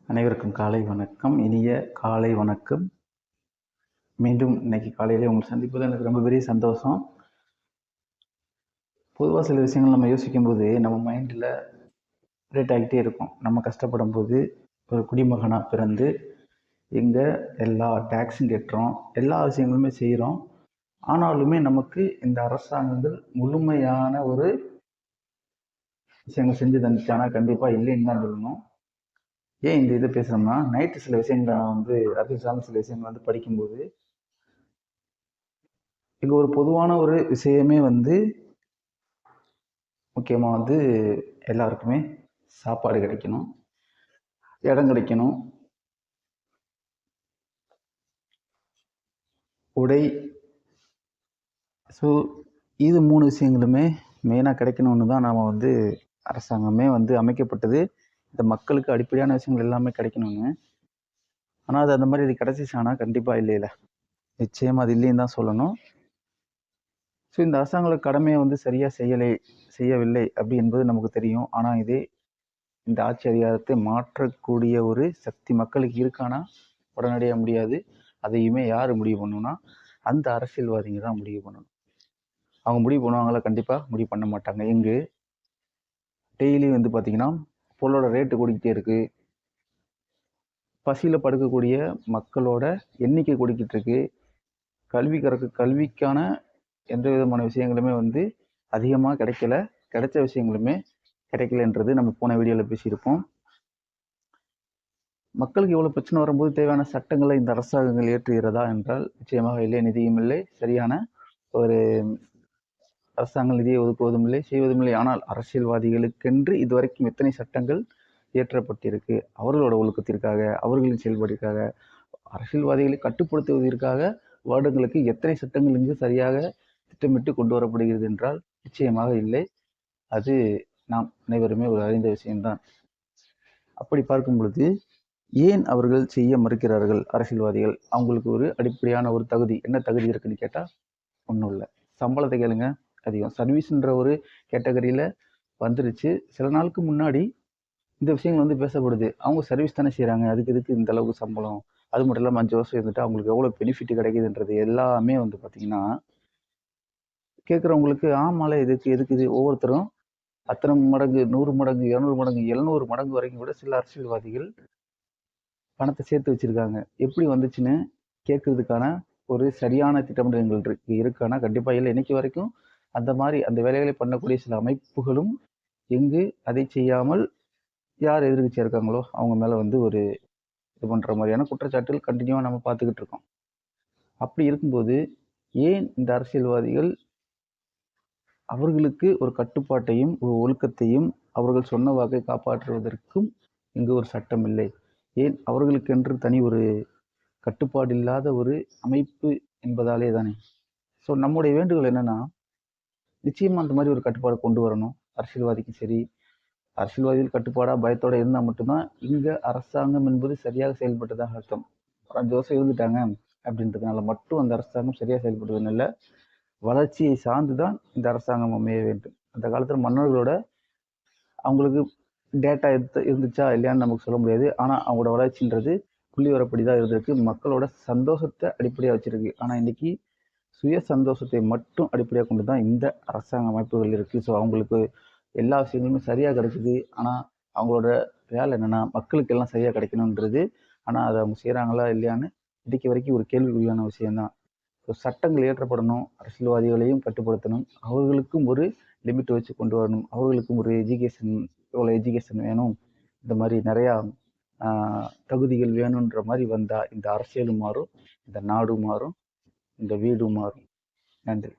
அனைவருக்கும் காலை வணக்கம். இனிய காலை வணக்கம். மீண்டும் இன்னைக்கு காலையிலே உங்களை சந்திப்பது எனக்கு ரொம்ப பெரிய சந்தோஷம். பொதுவாக சில விஷயங்கள் நம்ம யோசிக்கும்போது நம்ம மைண்டில் ரிலேட் ஆகிட்டே இருக்கும். நம்ம கஷ்டப்படும் போது ஒரு குடிமகனாக பிறந்து இங்கே எல்லா டேக்ஸும் கட்டுறோம், எல்லா விஷயங்களுமே செய்கிறோம். ஆனாலுமே நமக்கு இந்த அரசாங்கங்கள் முழுமையான ஒரு விஷயங்கள் செஞ்சு தந்துச்சானா கண்டிப்பாக இல்லைன்னு தான் சொல்லணும். ஏன் இந்த இதை பேசுகிறோம்னா, நைட்டு சில விஷயங்களை நான் அரசியல் சார்ந்த சில விஷயங்கள் படிக்கும்போது இங்கே ஒரு பொதுவான ஒரு விஷயமே முக்கியமாக எல்லாருக்குமே சாப்பாடு கிடைக்கணும், இடம் கிடைக்கணும், உடை. ஸோ இது 3 விஷயங்களுமே மெயினாக கிடைக்கணும்னு தான் நாம் அரசாங்கமே அமைக்கப்பட்டது. இந்த மக்களுக்கு அடிப்படையான விஷயங்கள் எல்லாமே கிடைக்கணும்னு. ஆனால் அது அந்த மாதிரி இது கிடைச்சிச்சானா கண்டிப்பாக இல்லையில, நிச்சயமாக அது இல்லைன்னு தான் சொல்லணும். ஸோ இந்த அரசாங்க கடமையை சரியாக செய்யவில்லை அப்படி என்பது நமக்கு தெரியும். ஆனால் இந்த ஆட்சி அதிகாரத்தை மாற்றக்கூடிய ஒரு சக்தி மக்களுக்கு இருக்கானா உடனடியாக முடியாது. அதையுமே யார் முடிவு பண்ணணும்னா அந்த அரசியல்வாதிங்க தான் முடிவு பண்ணணும். அவங்க முடிவு பண்ணுவாங்களா? கண்டிப்பாக முடிவு பண்ண மாட்டாங்க. இங்கு டெய்லி பார்த்தீங்கன்னா பொருளோட ரேட்டு கூடிக்கிட்டே இருக்கு, பசியில் படுக்கக்கூடிய மக்களோட எண்ணிக்கை கூடிக்கிட்டு இருக்கு, கல்விக்கான எந்த விதமான விஷயங்களுமே அதிகமாக கிடைக்கல, கிடைச்ச விஷயங்களுமே கிடைக்கலன்றது நம்ம போன வீடியோவில் பேசியிருப்போம். மக்களுக்கு இவ்வளோ பிரச்சனை வரும்போது தேவையான சட்டங்களை இந்த அரசாங்கங்கள் இயற்றுகிறதா என்றால் நிச்சயமாக இல்லை. நிதியும் இல்லை, சரியான ஒரு அரசாங்க நிதியை ஒதுக்குவதும் இல்லை, செய்வதும் இல்லை. ஆனால் அரசியல்வாதிகளுக்கென்று இதுவரைக்கும் எத்தனை சட்டங்கள் இயற்றப்பட்டிருக்கு, அவர்களோட ஒழுக்கத்திற்காக, அவர்களின் செயல்பாட்டிற்காக, அரசியல்வாதிகளை கட்டுப்படுத்துவதற்காக வருடங்களுக்கு எத்தனை சட்டங்கள் இங்கு சரியாக திட்டமிட்டு கொண்டு வரப்படுகிறது என்றால் நிச்சயமாக இல்லை. அது நாம் அனைவருமே ஒரு அறிந்த விஷயம்தான். அப்படி பார்க்கும் பொழுது ஏன் அவர்கள் செய்ய மறுக்கிறார்கள் அரசியல்வாதிகள்? அவங்களுக்கு ஒரு அடிப்படையான ஒரு தகுதி, என்ன தகுதி இருக்குன்னு கேட்டால் ஒன்றும் இல்லை. சம்பளத்தை கேளுங்க, அதிகம். சர்வீஸ்ன்ற ஒரு கேட்டகரியில் வந்துருச்சு. சில நாளுக்கு முன்னாடி இந்த விஷயங்கள் பேசப்படுது. அவங்க சர்வீஸ் தானே செய்கிறாங்க, அதுக்கு எதுக்கு இந்த அளவுக்கு சம்பளம்? அது மட்டும் இல்லாமல் 5 வருஷம் இருந்துட்டு அவங்களுக்கு எவ்வளோ பெனிஃபிட் கிடைக்குதுன்றது எல்லாமே பார்த்தீங்கன்னா கேட்குறவங்களுக்கு ஆமால எதுக்கு இது ஒவ்வொருத்தரும் அத்தனை மடங்கு, 100 மடங்கு, 200 மடங்கு, 700 மடங்கு வரைக்கும் கூட சில அரசியல்வாதிகள் பணத்தை சேர்த்து வச்சிருக்காங்க. எப்படி வந்துச்சுன்னு கேட்கறதுக்கான ஒரு சரியான திட்டமிடல்கள் இருக்கானா கண்டிப்பாக இல்லை. இன்னைக்கு வரைக்கும் அந்த மாதிரி அந்த வேலைகளை பண்ணக்கூடிய சில அமைப்புகளும் எங்கு அதை செய்யாமல் யார் எதிர்கட்சியாக இருக்காங்களோ அவங்க மேலே ஒரு இது பண்ணுற மாதிரியான குற்றச்சாட்டுகள் கண்டினியூவாக நம்ம பார்த்துக்கிட்டு இருக்கோம். அப்படி இருக்கும்போது ஏன் இந்த அரசியல்வாதிகள் அவர்களுக்கு ஒரு கட்டுப்பாட்டையும் ஒரு ஒழுக்கத்தையும் அவர்கள் சொன்ன வாக்கை காப்பாற்றுவதற்கும் இங்கு ஒரு சட்டம் இல்லை? ஏன் அவர்களுக்கென்று தனி ஒரு கட்டுப்பாடு இல்லாத ஒரு அமைப்பு என்பதாலே தானே. ஸோ நம்முடைய வேண்டுகோள் என்னன்னா, நிச்சயமா அந்த மாதிரி ஒரு கட்டுப்பாடு கொண்டு வரணும். அரசியல்வாதிக்கும் சரி, அரசியல்வாதிகள் கட்டுப்பாடா பயத்தோட இருந்தால் மட்டும்தான் இங்க அரசாங்கம் என்பது சரியாக செயல்பட்டதாக அர்த்தம். 5 வருஷம் இருந்துட்டாங்க அப்படின்றதுனால மட்டும் அந்த அரசாங்கம் சரியாக செயல்படுவதுன்னு இல்லை, வளர்ச்சியை சார்ந்துதான் இந்த அரசாங்கம் அமைய வேண்டும். அந்த காலத்தில் மன்னர்களோட அவங்களுக்கு டேட்டா இருந்துச்சா இல்லையான்னு நமக்கு சொல்ல முடியாது. ஆனால் அவங்களோட வளர்ச்சின்றது புள்ளி வரப்படி தான் இருந்திருக்கு. மக்களோட சந்தோஷத்தை அடிப்படையாக வச்சிருக்கு. ஆனால் இன்னைக்கு சுய சந்தோஷத்தை மட்டும் அடிப்படையாக கொண்டு தான் இந்த அரசாங்க அமைப்புகள் இருக்குது. ஸோ அவங்களுக்கு எல்லா விஷயங்களுமே சரியாக கிடைக்குது. ஆனால் அவங்களோட வேலை என்னென்னா மக்களுக்கு எல்லாம் சரியாக கிடைக்கணுன்றது. ஆனால் அதை அவங்க செய்கிறாங்களா இல்லையான்னு இன்னைக்கு வரைக்கும் ஒரு கேள்விக்குறியான விஷயம்தான். ஸோ சட்டங்கள் இயற்றப்படணும், அரசியல்வாதிகளையும் கட்டுப்படுத்தணும், அவர்களுக்கும் ஒரு லிமிட் வச்சு கொண்டு வரணும், அவர்களுக்கும் ஒரு எஜுகேஷன், எவ்வளோ எஜுகேஷன் வேணும், இந்த மாதிரி நிறையா தகுதிகள் வேணுன்ற மாதிரி வந்தால் இந்த அரசியலும் மாறும், இந்த நாடும் மாறும், இந்த வீடும் மாறும். நன்றி.